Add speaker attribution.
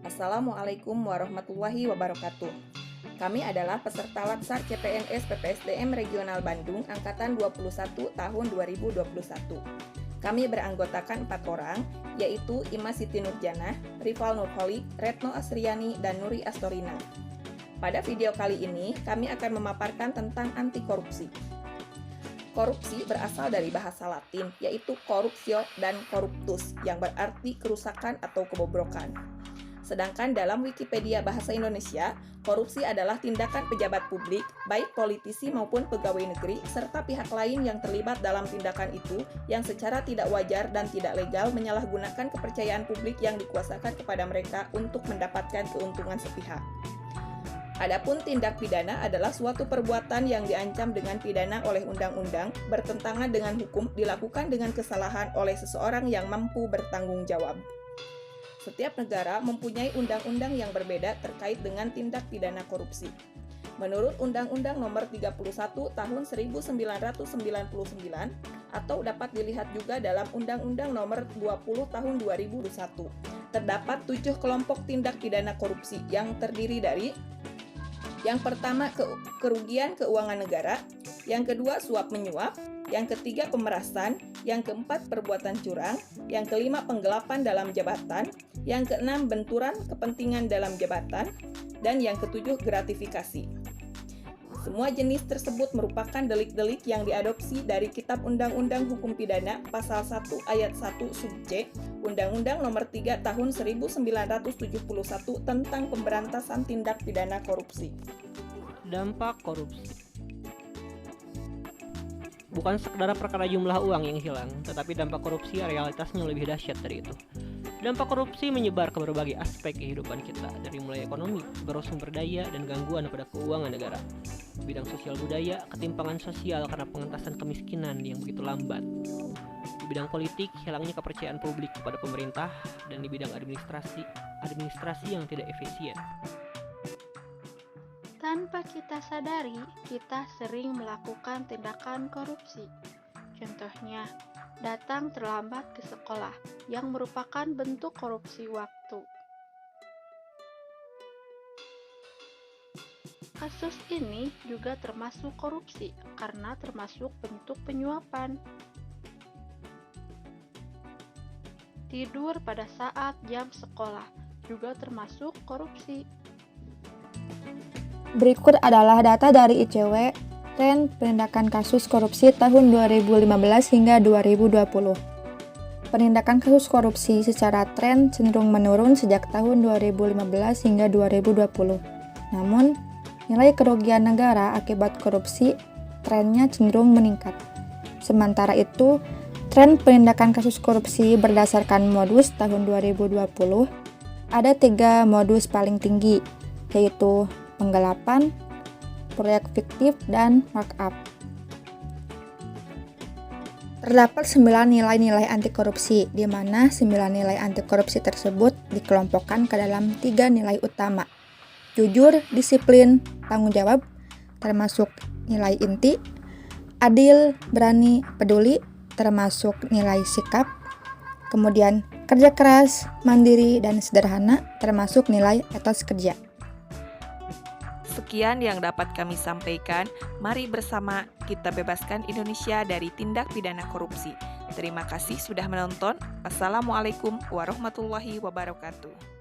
Speaker 1: Assalamualaikum warahmatullahi wabarakatuh. Kami adalah peserta Latsar CPNS PPSDM Regional Bandung Angkatan 21 tahun 2021. Kami beranggotakan 4 orang, yaitu Ima Siti Nurjanah, Rival Nurholik, Retno Asriani, dan Nuri Astorina. Pada video kali ini, kami akan memaparkan tentang anti korupsi. Korupsi berasal dari bahasa Latin, yaitu corruptio dan corruptus, yang berarti kerusakan atau kebobrokan. Sedangkan dalam Wikipedia Bahasa Indonesia, korupsi adalah tindakan pejabat publik, baik politisi maupun pegawai negeri, serta pihak lain yang terlibat dalam tindakan itu yang secara tidak wajar dan tidak legal menyalahgunakan kepercayaan publik yang dikuasakan kepada mereka untuk mendapatkan keuntungan sepihak. Adapun tindak pidana adalah suatu perbuatan yang diancam dengan pidana oleh undang-undang, bertentangan dengan hukum, dilakukan dengan kesalahan oleh seseorang yang mampu bertanggung jawab. Setiap negara mempunyai undang-undang yang berbeda terkait dengan tindak pidana korupsi. Menurut Undang-Undang Nomor 31 Tahun 1999 atau dapat dilihat juga dalam Undang-Undang Nomor 20 Tahun 2001, terdapat 7 kelompok tindak pidana korupsi yang terdiri dari: yang pertama, kerugian keuangan negara; yang kedua, suap menyuap; yang ketiga, pemerasan; yang keempat, perbuatan curang; yang kelima, penggelapan dalam jabatan; yang keenam, benturan kepentingan dalam jabatan; dan yang ketujuh, gratifikasi. Semua jenis tersebut merupakan delik-delik yang diadopsi dari Kitab Undang-Undang Hukum Pidana Pasal 1 Ayat 1 Sub C, Undang-Undang Nomor 3 Tahun 1971 tentang Pemberantasan Tindak Pidana Korupsi.
Speaker 2: Dampak korupsi bukan sekedar perkara jumlah uang yang hilang, tetapi dampak korupsi realitasnya lebih dahsyat dari itu. Dampak korupsi menyebar ke berbagai aspek kehidupan kita, dari mulai ekonomi, bersumber daya, dan gangguan pada keuangan negara. Bidang sosial budaya, ketimpangan sosial karena pengentasan kemiskinan yang begitu lambat. Di bidang politik, hilangnya kepercayaan publik kepada pemerintah, dan di bidang administrasi yang tidak efisien.
Speaker 3: Tanpa kita sadari, kita sering melakukan tindakan korupsi. Contohnya, datang terlambat ke sekolah, yang merupakan bentuk korupsi waktu. Kasus ini juga termasuk korupsi, karena termasuk bentuk penyuapan. Tidur pada saat jam sekolah juga termasuk korupsi.
Speaker 4: Berikut adalah data dari ICW, tren penindakan kasus korupsi tahun 2015 hingga 2020. Penindakan kasus korupsi secara tren cenderung menurun sejak tahun 2015 hingga 2020. Namun, nilai kerugian negara akibat korupsi trennya cenderung meningkat. Sementara itu, tren penindakan kasus korupsi berdasarkan modus tahun 2020 ada 3 modus paling tinggi, yaitu penggelapan, proyek fiktif, dan markup. Terdapat 9 nilai-nilai anti korupsi, di mana 9 nilai anti korupsi tersebut dikelompokkan ke dalam 3 nilai utama: jujur, disiplin, tanggung jawab, termasuk nilai inti; adil, berani, peduli, termasuk nilai sikap; kemudian kerja keras, mandiri, dan sederhana, termasuk nilai etos kerja.
Speaker 1: Sekian yang dapat kami sampaikan. Mari bersama kita bebaskan Indonesia dari tindak pidana korupsi. Terima kasih sudah menonton. Wassalamualaikum warahmatullahi wabarakatuh.